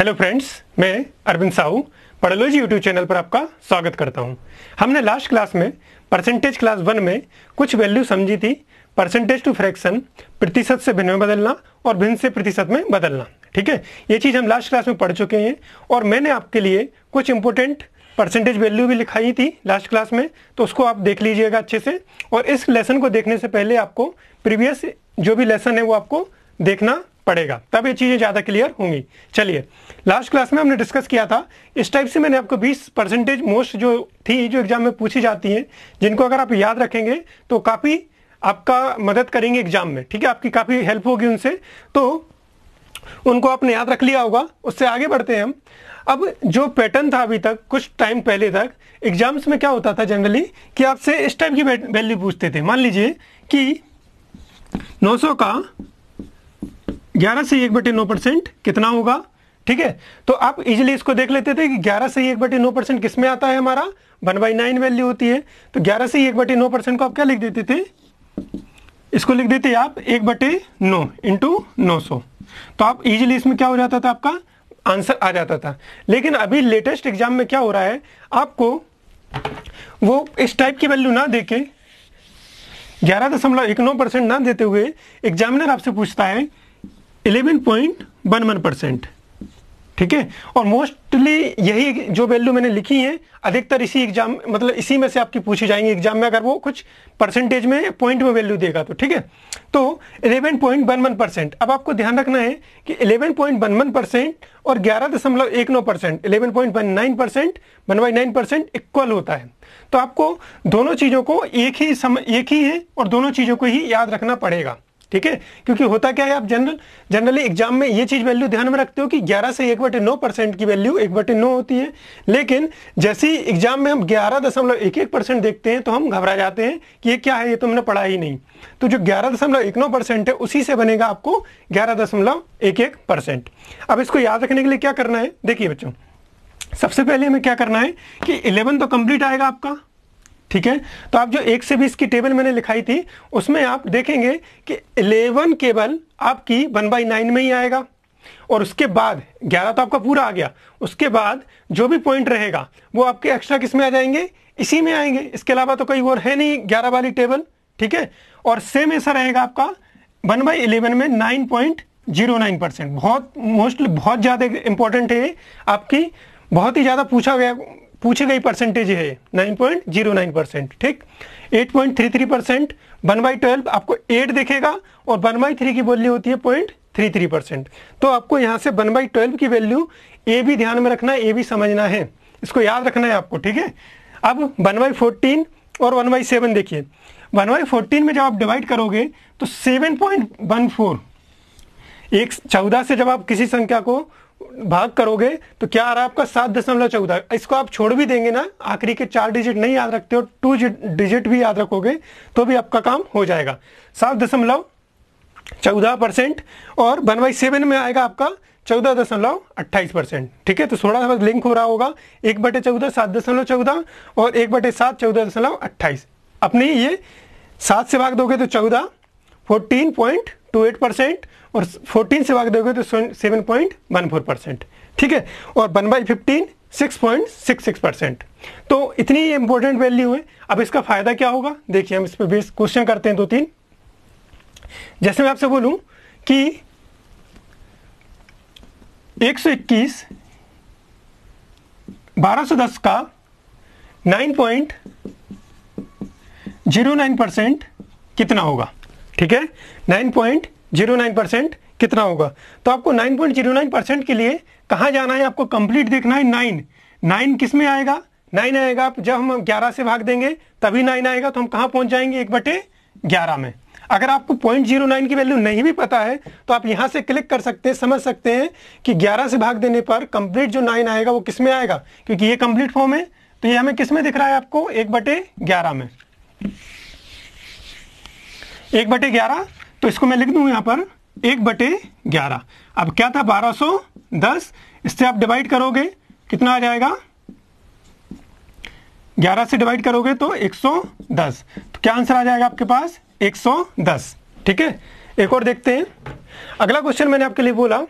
Hello friends, मैं Arvind Sahu पढ़ोलॉजी YouTube channel पर आपका स्वागत करता हूं। हमने लास्ट क्लास में परसेंटेज क्लास 1 में कुछ वैल्यू समझी थी। परसेंटेज टू फ्रैक्शन, प्रतिशत से भिन्न में बदलना और भिन्न से प्रतिशत में बदलना। ठीक है, ये चीज़ हम लास्ट क्लास में पढ़ चुके हैं और मैंने आपके लिए कुछ इंपॉर्टेंट परसेंटेज वैल्यू भी लिखाई थी लास्ट क्लास में, तो उसको आप देख लीजिएगा अच्छे से। और इस लेसन को देखने से पहले आपको प्रीवियस जो भी लेसन है वो आपको देखना पड़ेगा, तब ये चीज़ें ज़्यादा क्लियर होंगी। चलिए, लास्ट क्लास में हमने डिस्कस किया था, इस टाइप से मैंने आपको 20% मोस्ट जो थी जो एग्जाम में पूछी जाती हैं, जिनको अगर आप याद रखेंगे तो काफ़ी आपका मदद करेंगे एग्जाम में। ठीक है, आपकी काफ़ी हेल्प होगी उनसे, तो उनको आपने याद रख लिया होगा। उससे आगे बढ़ते हैं हम। अब जो पैटर्न था अभी तक, कुछ टाइम पहले तक एग्जाम्स में क्या होता था जनरली कि आपसे इस टाइप की वैल्यू पूछते थे। मान लीजिए कि 900 का 11 से 1/9% कितना होगा। ठीक है, तो आप इजीली इसको देख लेते थे कि 11 से 1/9% किस में आता है, हमारा 1/9 वैल्यू होती है। तो 11 से 1/9% को आप क्या लिख देते थे, इसको लिख देते आप 1/9 इंटू 900। तो आप इजीली इसमें क्या हो जाता था, आपका आंसर आ जाता था। लेकिन अभी लेटेस्ट एग्जाम में क्या हो रहा है, आपको वो इस टाइप की वैल्यू ना देके 11.19% ना देते हुए एग्जामिनर आपसे पूछता है 11.11%। ठीक है, और मोस्टली यही जो वैल्यू मैंने लिखी है अधिकतर इसी एग्जाम मतलब इसी में से आपकी पूछी जाएंगी एग्जाम में, अगर वो कुछ परसेंटेज में पॉइंट में वैल्यू देगा तो। ठीक है, तो 11.11%। अब आपको ध्यान रखना है कि 11.11% और 11.19%, 11.19%, 1/9% इक्वल होता है। तो आपको दोनों चीज़ों को एक ही है और दोनों चीज़ों को ही याद रखना पड़ेगा। ठीक है, क्योंकि होता क्या है, आप जनरली एग्जाम में ये चीज वैल्यू ध्यान में रखते हो कि 11 से 1/9% की वैल्यू 1/9 होती है। लेकिन जैसे ही एग्जाम में हम 11.11% देखते हैं तो हम घबरा जाते हैं कि ये क्या है, ये तो हमने पढ़ा ही नहीं। तो जो 11.19% है उसी से बनेगा आपको 11.11%। अब इसको याद रखने के लिए क्या करना है, देखिए बच्चों, सबसे पहले हमें क्या करना है कि 11 तो कंप्लीट आएगा आपका। ठीक है, तो आप जो 1 से 20 की टेबल मैंने लिखाई थी उसमें आप देखेंगे कि 11 केवल आपकी 1/9 में ही आएगा। और उसके बाद 11 तो आपका पूरा आ गया, उसके बाद जो भी पॉइंट रहेगा वो आपके एक्स्ट्रा किस में आ जाएंगे, इसी में आएंगे। इसके अलावा तो कोई और है नहीं 11 वाली टेबल। ठीक है, और सेम ऐसा रहेगा आपका 1/11 में 9.09%। बहुत मोस्टली बहुत ज़्यादा इंपॉर्टेंट है, आपकी बहुत ही ज़्यादा पूछी गई परसेंटेज है 9.09%। ठीक, 8.33%, 1/12 आपको 8 देखेगा और 1/3 की वैल्यू होती है 0.33%। तो आपको यहाँ से 1/12 की वैल्यू ए भी ध्यान में रखना है, ए भी समझना है, इसको याद रखना है आपको। ठीक है, अब 1/14 और 1/7 देखिए। 1/14 में जब आप डिवाइड करोगे तो 7.14, 14 से जब आप किसी संख्या को भाग करोगे तो क्या आ रहा है आपका 7.14। इसको आप छोड़ भी देंगे ना, आखिरी के 4 डिजिट नहीं याद रखते हो, 2 डिजिट भी याद रखोगे तो भी आपका काम हो जाएगा। 7.14% और 1/7 में आएगा आपका 14.28%। ठीक है, तो थोड़ा सा लिंक हो रहा होगा, 1/14 7.14 और 1/7 14.28। अपनी ये 7 से भाग दोगे तो 14, 14.28% और 14 से भाग दोगे तो 7.14%। ठीक है, और 1/15 6.66%। तो इतनी इंपॉर्टेंट वैल्यू है। अब इसका फायदा क्या होगा, देखिए हम इस पर बेस क्वेश्चन करते हैं 2-3। जैसे मैं आपसे बोलूं कि 121 1210 का 9.09% कितना होगा। ठीक है, 9.09% कितना होगा। तो आपको 9.09% के लिए कहाँ जाना है, आपको कंप्लीट देखना है। 9 किस में आएगा, 9 आएगा जब हम 11 से भाग देंगे तभी 9 आएगा। तो हम कहाँ पहुंच जाएंगे, 1/11 में। अगर आपको 0.09 की वैल्यू नहीं भी पता है तो आप यहाँ से क्लिक कर सकते हैं, समझ सकते हैं कि 11 से भाग देने पर कंप्लीट जो 9 आएगा वो किस में आएगा, क्योंकि ये कंप्लीट फॉर्म है। तो ये हमें किस में दिख रहा है आपको, 1/11 में। 1/11, तो इसको मैं लिख दूं यहां पर 1/11। अब क्या था 1210, इससे आप डिवाइड करोगे कितना आ जाएगा, 11 से डिवाइड करोगे तो 110। तो क्या आंसर आ जाएगा आपके पास, 110। ठीक है, एक और देखते हैं। अगला क्वेश्चन मैंने आपके लिए बोला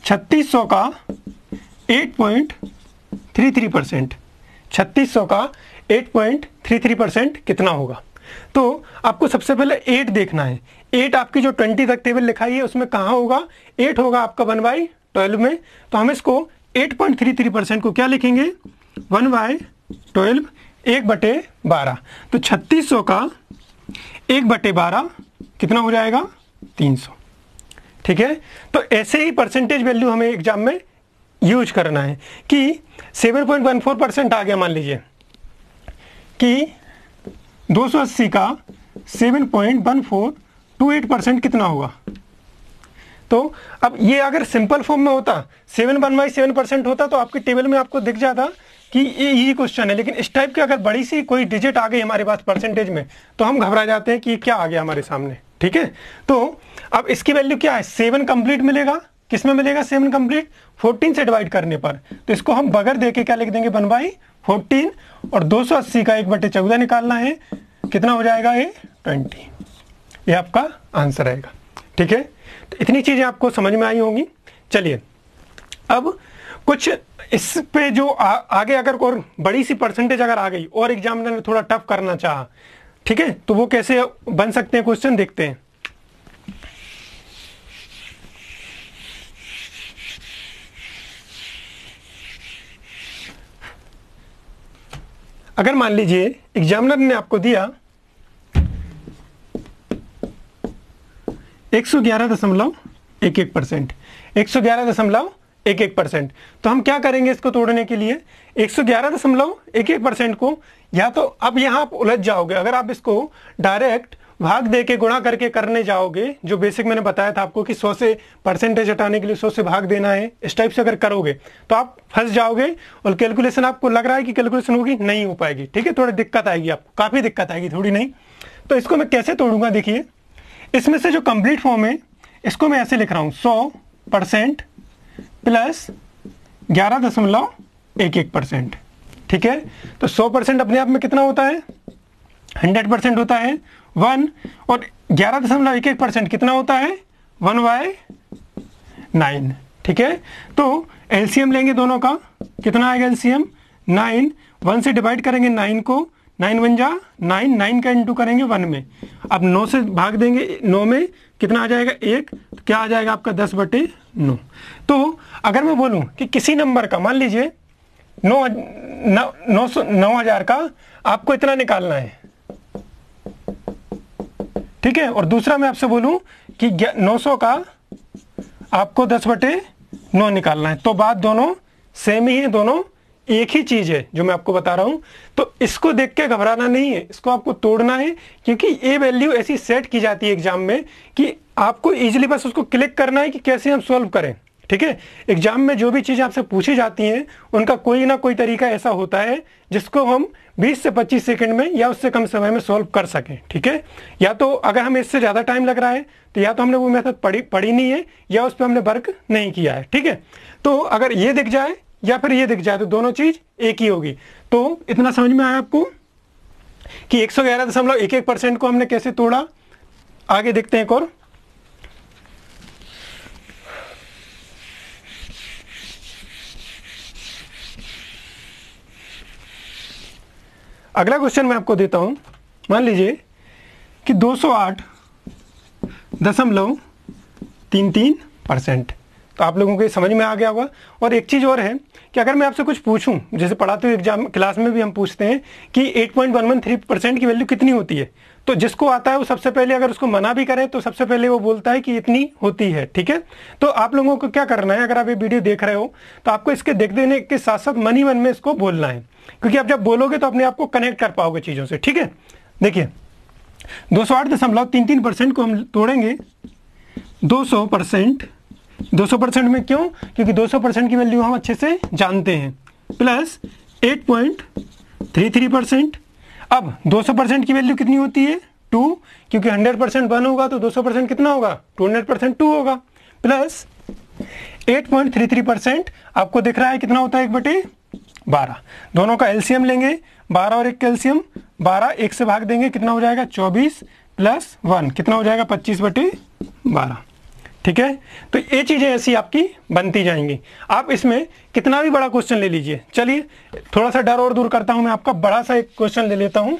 3600 का 8.33%, 3600 का 8.33% कितना होगा? तो आपको सबसे पहले 8 देखना है। 8 आपकी जो 20 तक टेबल लिखाई है उसमें कहाँ होगा? 8 होगा आपका 1/12 में। तो हम इसको 8.33% को क्या लिखेंगे? 1/12, 1/12। तो 3600 का 1/12 कितना हो जाएगा? 300। ठीक है, तो ऐसे ही परसेंटेज वैल्यू हमें एग्जाम में यूज करना है कि 7.14% आ गया, मान लीजिए कि 280 का 7.1428% कितना होगा? तो अब ये अगर सिंपल फॉर्म में होता, 7/7% होता तो आपके टेबल में आपको दिख जाता कि ये क्वेश्चन है। लेकिन इस टाइप के अगर बड़ी सी कोई डिजिट आ गई हमारे पास परसेंटेज में तो हम घबरा जाते हैं कि क्या आ गया हमारे सामने। ठीक है, तो अब इसकी वैल्यू क्या है? 7 कंप्लीट मिलेगा। किसमें मिलेगा 7 कंप्लीट? 14 से डिवाइड करने पर। तो इसको हम बगैर देके क्या लिख देंगे? 1/14। और 280 का 1/14 निकालना है, कितना हो जाएगा? ये 20। ये आपका आंसर आएगा। ठीक है, तो इतनी चीजें आपको समझ में आई होंगी। चलिए अब कुछ इस पे जो आगे अगर और बड़ी सी परसेंटेज अगर आ गई और एग्जामिनर ने थोड़ा टफ करना चाहा, ठीक है, तो वो कैसे बन सकते हैं क्वेश्चन, देखते हैं। अगर मान लीजिए एग्जामिनर ने आपको दिया 111.11%, 111.11%, तो हम क्या करेंगे इसको तोड़ने के लिए? 111.11% को या तो अब यहां आप उलझ जाओगे अगर आप इसको डायरेक्ट भाग दे के गुणा करके करने जाओगे, जो बेसिक मैंने बताया था आपको कि 100 से परसेंटेज हटाने के लिए 100 से भाग देना है, इस टाइप से अगर करोगे तो आप फंस जाओगे और कैलकुलेशन आपको लग रहा है कि कैलकुलेशन होगी, नहीं हो पाएगी। ठीक है, थोड़ी दिक्कत आएगी, आपको काफी दिक्कत आएगी, थोड़ी नहीं। तो इसको मैं कैसे तोड़ूंगा? देखिए, इसमें से जो कंप्लीट फॉर्म है इसको मैं ऐसे लिख रहा हूं, 100% प्लस 11.11%। ठीक है, तो 100% अपने आप में कितना होता है? 100% होता है 1, और 11.11% कितना होता है? 1/9। ठीक है, तो एलसीएम लेंगे दोनों का, कितना आएगा एलसीएम? 9। 1 से डिवाइड करेंगे 9 को, 9 1 जा 9, 9 का इंटू करेंगे 1 में। अब 9 से भाग देंगे 9 में, कितना आ जाएगा? 1। तो क्या आ जाएगा आपका? 10/9। तो अगर मैं बोलूं कि किसी नंबर का, मान लीजिए 9,000 का आपको इतना निकालना है, ठीक है, और दूसरा मैं आपसे बोलूं कि 900 का आपको 10/9 निकालना है, तो बात दोनों सेम ही है, दोनों एक ही चीज है जो मैं आपको बता रहा हूं। तो इसको देख के घबराना नहीं है, इसको आपको तोड़ना है, क्योंकि ये वैल्यू ऐसी सेट की जाती है एग्जाम में कि आपको इजीली बस उसको क्लिक करना है कि कैसे हम सॉल्व करें। ठीक है, एग्जाम में जो भी चीजें आपसे पूछी जाती हैं उनका कोई ना कोई तरीका ऐसा होता है जिसको हम 20 से 25 सेकंड में या उससे कम समय में सॉल्व कर सकें। ठीक है, या तो अगर हमें इससे ज्यादा टाइम लग रहा है तो या तो हमने वो मेथड पढ़ी नहीं है या उस पर हमने वर्क नहीं किया है। ठीक है, तो अगर ये दिख जाए या फिर ये दिख जाए तो दोनों चीज एक ही होगी। तो इतना समझ में आया आपको कि 111.11% को हमने कैसे तोड़ा? आगे देखते हैं एक और। अगला क्वेश्चन मैं आपको देता हूं, मान लीजिए कि 208.33%। तो आप लोगों को ये समझ में आ गया होगा। और एक चीज और है कि अगर मैं आपसे कुछ पूछूं, जैसे पढ़ाते हुए एग्जाम क्लास में भी हम पूछते हैं कि 8.113% की वैल्यू कितनी होती है, तो जिसको आता है वो सबसे पहले अगर उसको मना भी करें तो सबसे पहले वो बोलता है कि इतनी होती है। ठीक है, तो आप लोगों को क्या करना है, अगर आप ये वीडियो देख रहे हो तो आपको इसके देख देने के साथ साथ मन ही मन में इसको बोलना है, क्योंकि आप जब बोलोगे तो अपने आप को कनेक्ट कर पाओगे चीजों से। ठीक है, देखिए 208.33% को हम तोड़ेंगे 200% में। क्यों? क्योंकि 200% की वैल्यू हम अच्छे से जानते हैं, प्लस 8.33%। अब 200% की वैल्यू कितनी होती है? 2, क्योंकि 100% 1 होगा तो 200% कितना होगा? 200% 2 होगा, प्लस 8.33% आपको दिख रहा है कितना होता है? 1/12। दोनों का एलसीएम लेंगे, 12 और 1 का एलसीएम 12, 1 से भाग देंगे, कितना हो जाएगा? 24 प्लस 1, कितना हो जाएगा? 25/12। ठीक है, तो ये चीजें ऐसी आपकी बनती जाएंगी। आप इसमें कितना भी बड़ा क्वेश्चन ले लीजिए। चलिए थोड़ा सा डर और दूर करता हूं, मैं आपका बड़ा सा एक क्वेश्चन ले लेता हूं।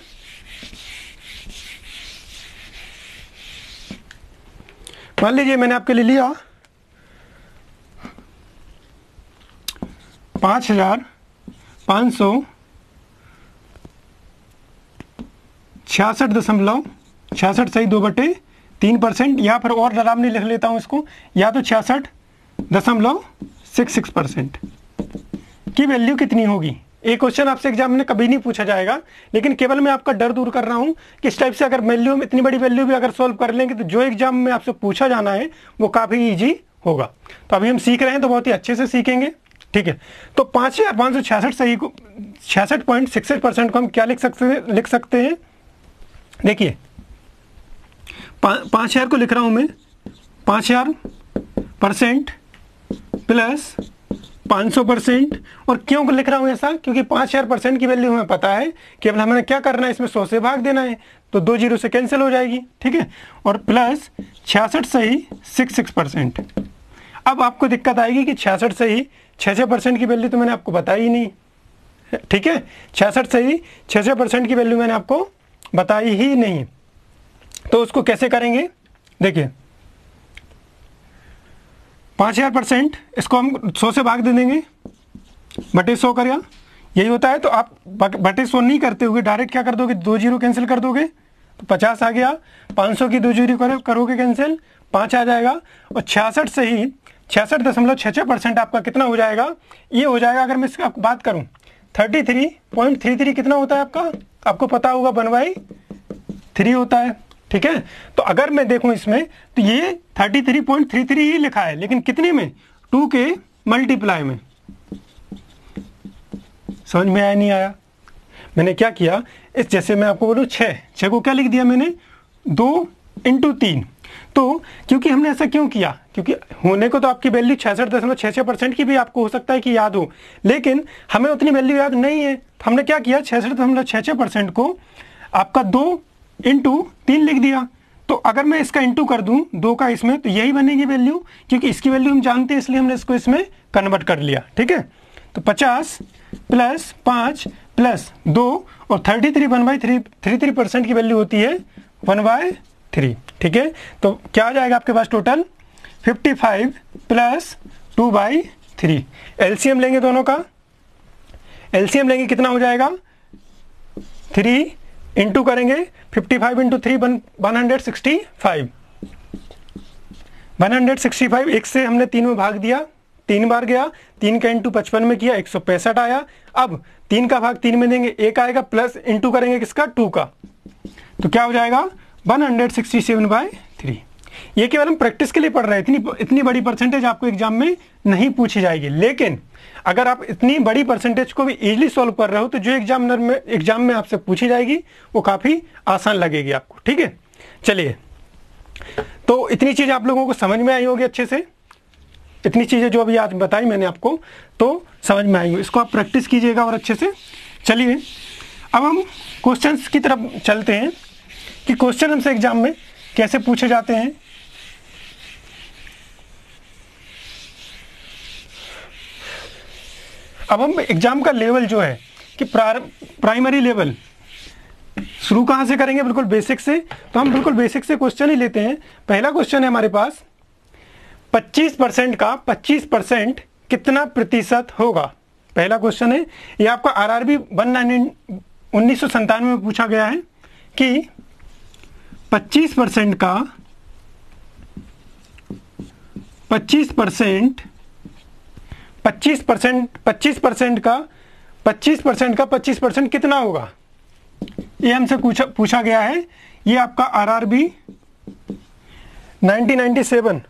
मान लीजिए मैंने आपके लिए लिया 5,566.66 सही 2/3%, या फिर और डरावनी लिख लेता हूं इसको, या तो 66.66% की वैल्यू कितनी होगी। एक क्वेश्चन आपसे एग्जाम में कभी नहीं पूछा जाएगा, लेकिन केवल मैं आपका डर दूर कर रहा हूं कि इस टाइप से अगर वैल्यू में इतनी बड़ी वैल्यू भी अगर सॉल्व कर लेंगे तो जो एग्जाम में आपसे पूछा जाना है वो काफी इजी होगा। तो अभी हम सीख रहे हैं तो बहुत ही अच्छे से सीखेंगे, ठीक है। तो 5,566 सही को 66.66% को हम क्या लिख सकते हैं। देखिए 5,000 को लिख रहा हूं मैं 5,000% प्लस 500%। और क्यों लिख रहा हूं ऐसा, क्योंकि 5,000% की वैल्यू हमें पता है, केवल हमें क्या करना है, इसमें 100 से भाग देना है, तो 2 जीरो से कैंसिल हो जाएगी, ठीक है। और प्लस 66 सही 66%। अब आपको दिक्कत आएगी कि 66 सही 66% की वैल्यू तो मैंने आपको बताई ही नहीं, ठीक है। 66 सही 66% की वैल्यू मैंने आपको बताई ही नहीं, तो उसको कैसे करेंगे। देखिए 5,000%, इसको हम 100 से भाग दे देंगे, बटे 100 करेगा, यही होता है। तो आप बटे 100 नहीं करते हुए डायरेक्ट क्या कर दोगे, 2 जीरो कैंसिल कर दोगे, तो 50 आ गया। 500 की 2 जीरो करोगे कैंसिल, 5 आ जाएगा। और 66 से ही 66.66% आपका कितना हो जाएगा, ये हो जाएगा। अगर मैं इसकी बात करूं 33.33 कितना होता है आपका, आपको पता होगा 1/3 होता है, ठीक है। तो अगर मैं देखूं इसमें तो ये 33.33 ही लिखा है, लेकिन कितने में, 2 के मल्टीप्लाई में। समझ में आया नहीं आया। मैंने क्या किया, इस जैसे मैं आपको बोलूं 6 को क्या लिख दिया मैंने, 2 × 3। तो क्योंकि हमने ऐसा क्यों किया, क्योंकि होने को तो आपकी वैल्यू 66.66% की भी आपको हो सकता है कि याद हो, लेकिन हमें उतनी वैल्यू याद नहीं है। तो हमने क्या किया, 66.66% को आपका 2 × 3 लिख दिया। तो अगर मैं इसका इंटू कर दूं 2 का इसमें, तो यही बनेगी वैल्यू, क्योंकि इसकी वैल्यू हम जानते हैं, इसलिए हमने इसको इसमें कन्वर्ट कर लिया, ठीक है। तो 50 प्लस 5 प्लस 2 और 33 1/33% की वैल्यू होती है 1/3, ठीक है। तो क्या आ जाएगा आपके पास टोटल 55 प्लस 2/3। एलसीएम लेंगे दोनों का, एलसीएम लेंगे कितना हो जाएगा, 3 इंटू करेंगे 55 × 3 165। 165 एक से हमने 3 में भाग दिया, 3 बार गया, 3 का इंटू 55 में किया 165 आया। अब 3 का भाग 3 में देंगे 1 आएगा, प्लस इंटू करेंगे किसका, 2 का, तो क्या हो जाएगा 167/3। ये केवल हम प्रैक्टिस के लिए पढ़ रहे हैं, इतनी बड़ी परसेंटेज आपको एग्जाम में नहीं पूछी जाएगी। लेकिन अगर आप इतनी बड़ी परसेंटेज को भी इजीली सॉल्व कर रहे हो तो जो एग्जाम में आपसे पूछी जाएगी वो काफ़ी आसान लगेगी आपको, ठीक है। चलिए, तो इतनी चीज़ आप लोगों को समझ में आई होगी अच्छे से, इतनी चीज़ें जो अभी आज बताई मैंने आपको तो समझ में आई होगी, इसको आप प्रैक्टिस कीजिएगा और अच्छे से। चलिए अब हम क्वेश्चंस की तरफ चलते हैं कि क्वेश्चन हमसे एग्जाम में कैसे पूछे जाते हैं। अब हम एग्जाम का लेवल जो है कि प्राइमरी लेवल शुरू कहाँ से करेंगे, बिल्कुल बेसिक से। तो हम बिल्कुल बेसिक से क्वेश्चन ही लेते हैं। पहला क्वेश्चन है हमारे पास, 25% का 25% कितना प्रतिशत होगा। पहला क्वेश्चन है, ये आपका आरआरबी 1997 में पूछा गया है कि 25% का 25% का 25% कितना होगा, ये हमसे पूछा गया है। ये आपका आरआरबी 1997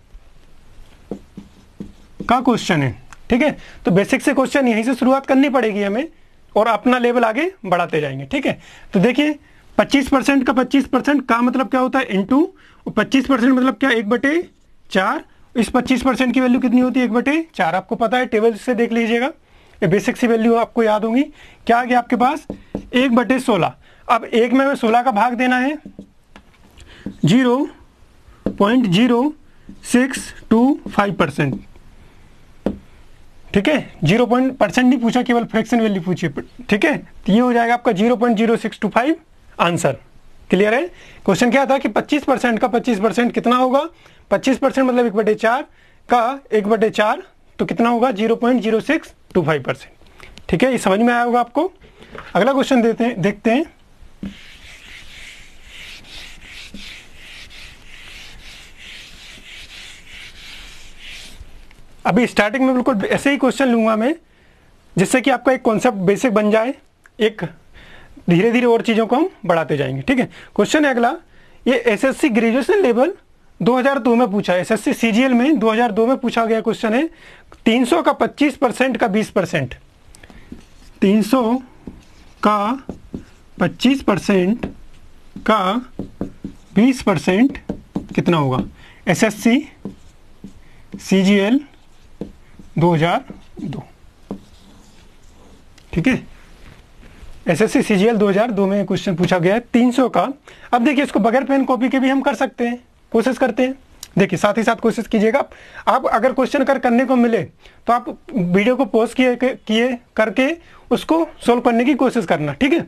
का क्वेश्चन है, ठीक है। तो बेसिक से क्वेश्चन यहीं से शुरुआत करनी पड़ेगी हमें और अपना लेवल आगे बढ़ाते जाएंगे, ठीक है। तो देखिए 25% का 25% का मतलब क्या होता है, इंटू 25% मतलब क्या, 1/4। इस 25% की वैल्यू कितनी होती है, 1/4। आपको पता है, टेबल से देख लीजिएगा, ये बेसिक सी वैल्यू आपको याद होंगी। क्या आ गया आपके पास, 1/16। अब 1 में 16 का भाग देना है, 0.0 0.0625%। ठीक है, 0% नहीं पूछा, केवल फ्रैक्शन वैल्यू पूछी। ठीक है, तो ये हो जाएगा आपका 0.0625 आंसर। क्लियर है? क्वेश्चन क्या था कि 25% का 25% कितना होगा? 25% मतलब 1/4 का 1/4 तो कितना होगा? 0.0625%। ठीक है, ये समझ में आया होगा आपको। अगला क्वेश्चन देखते हैं। अभी स्टार्टिंग में बिल्कुल ऐसे ही क्वेश्चन लूंगा मैं, जिससे कि आपका एक कॉन्सेप्ट बेसिक बन जाए, एक धीरे धीरे और चीज़ों को हम बढ़ाते जाएंगे। ठीक है, क्वेश्चन है अगला, ये एसएससी ग्रेजुएशन लेवल 2002 में पूछा है। एसएससी सीजीएल में 2002 में पूछा गया क्वेश्चन है। 300 का 25% का 20%, 300 का 25% का 20% कितना होगा? SSC CGL 2002। ठीक है, एसएससी सीजीएल 2002 में क्वेश्चन पूछा गया है 300 का। अब देखिए, इसको बगैर पेन कॉपी के भी हम कर सकते हैं, कोशिश करते हैं। देखिए, साथ ही साथ कोशिश कीजिएगा। आप अगर क्वेश्चन करने को मिले तो आप वीडियो को पॉज किए करके उसको सोल्व करने की कोशिश करना। ठीक है,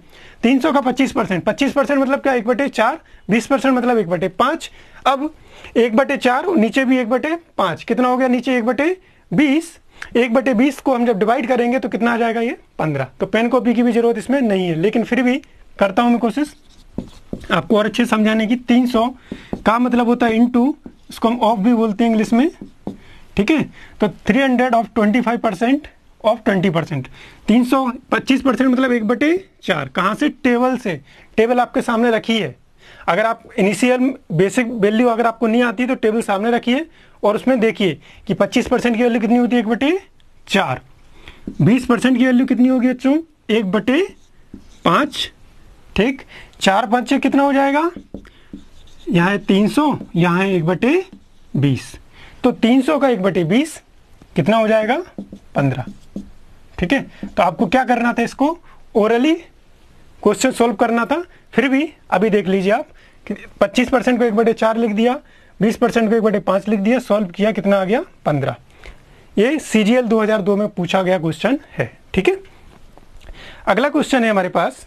300 का 25%, 25% मतलब क्या? 1/4, 20% मतलब 1/5। अब 1/4 नीचे भी 1/5 कितना हो गया? नीचे 1/20। 1/20 को हम जब डिवाइड करेंगे तो कितना आ जाएगा? ये 15। तो पेन कॉपी की भी जरूरत इसमें नहीं है, लेकिन फिर भी करता हूं मैं कोशिश आपको और अच्छे समझाने की। 300 का मतलब होता है इनटू, इसको हम ऑफ भी बोलते हैं इंग्लिश में। ठीक है, तो 300 ऑफ 25% ऑफ 20%। 300 25% मतलब 1/4। कहाँ से? टेबल से। टेबल आपके सामने रखी है। अगर आप इनिशियल बेसिक वैल्यू अगर आपको नहीं आती तो टेबल सामने रखिए और उसमें देखिए कि 25% की वैल्यू कितनी होती है? 1/4। 20% की वैल्यू कितनी होगी बच्चों? 1/5। ठीक, 4 5 कितना हो जाएगा? यहाँ है 300, यहाँ है 1/20। तो 300 का 1/20 कितना हो जाएगा? 15। ठीक है, तो आपको क्या करना था? इसको ओरली क्वेश्चन सोल्व करना था। फिर भी अभी देख लीजिए आप कि 25% को 1/4 लिख दिया, 20% को 1/5 लिख दिया, सॉल्व किया, कितना आ गया? 15। ये सीजीएल 2002 में पूछा गया क्वेश्चन है। ठीक है, अगला क्वेश्चन है हमारे पास,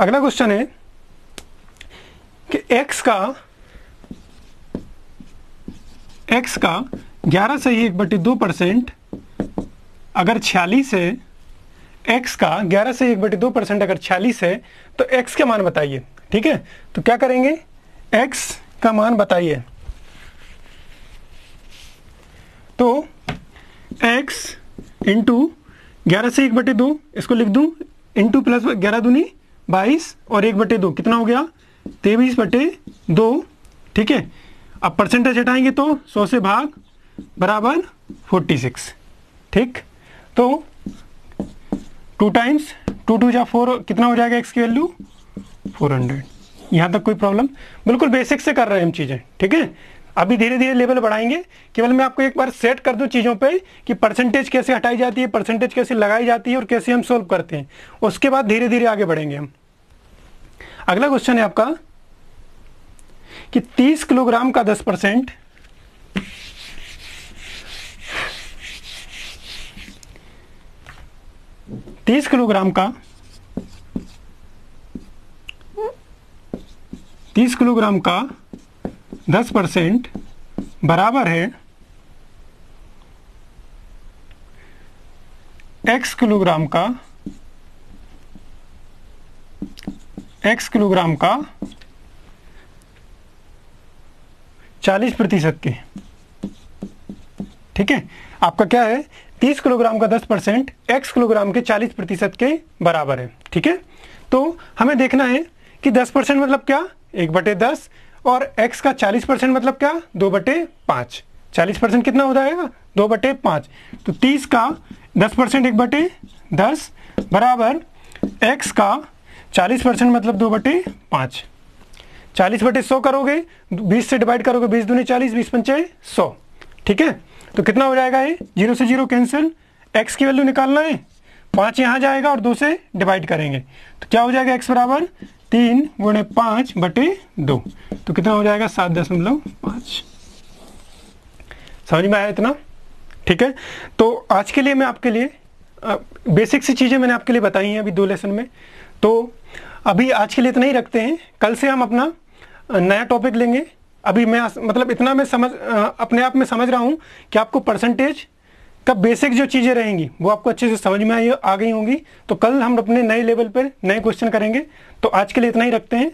अगला क्वेश्चन है कि x का 11 से 1/2% अगर 46 है, x का 11 से 1/2% अगर 46 है तो x का मान बताइए। ठीक है, तो क्या करेंगे? x का मान बताइए। तो x इंटू 11 से 1/2, इसको लिख दूं, इंटू प्लस 11 दूनी 22 और 1/2 कितना हो गया? 23/2। ठीक है, अब परसेंटेज हटाएंगे तो 100 से भाग बराबर 46। ठीक, तो 2 टाइम्स 2 2 जा 4 कितना हो जाएगा? x की वैल्यू 400। यहाँ तक कोई प्रॉब्लम? बिल्कुल बेसिक से कर रहे हैं हम चीज़ें। ठीक है, अभी धीरे धीरे लेवल बढ़ाएंगे। केवल मैं आपको एक बार सेट कर दूं चीज़ों पे कि परसेंटेज कैसे हटाई जाती है, परसेंटेज कैसे लगाई जाती है और कैसे हम सोल्व करते हैं। उसके बाद धीरे धीरे आगे बढ़ेंगे हम। अगला क्वेश्चन है आपका कि 30 किलोग्राम का 10%, 30 किलोग्राम का 10% बराबर है x किलोग्राम का 40% के। ठीक है, आपका क्या है? 30 किलोग्राम का 10% x किलोग्राम के 40% के बराबर है। ठीक है, तो हमें देखना है कि 10% मतलब क्या? 1/10 और x का 40% मतलब क्या? 2/5। 40% कितना हो जाएगा? 2/5। तो 30 का 10% 1/10 बराबर x का 40% मतलब 2/5। 40/100 करोगे, 20 से डिवाइड करोगे, 20 दूनी 40, 20 पंचे 100। ठीक है, तो कितना हो जाएगा? ये 0 से 0 कैंसिल, x की वैल्यू निकालना है, 5 यहाँ जाएगा और 2 से डिवाइड करेंगे तो क्या हो जाएगा, x बराबर 3 गुणे 5/2, तो कितना हो जाएगा 7.5। समझ में आया इतना? ठीक है, तो आज के लिए मैं आपके लिए बेसिक सी चीज़ें मैंने आपके लिए बताई हैं अभी 2 लेसन में। तो अभी आज के लिए इतना ही रखते हैं, कल से हम अपना नया टॉपिक लेंगे। अभी मैं मतलब इतना मैं अपने आप में समझ रहा हूँ कि आपको परसेंटेज का बेसिक जो चीज़ें रहेंगी वो आपको अच्छे से समझ में आ गई होंगी। तो कल हम अपने नए लेवल पर नए क्वेश्चन करेंगे। तो आज के लिए इतना ही रखते हैं।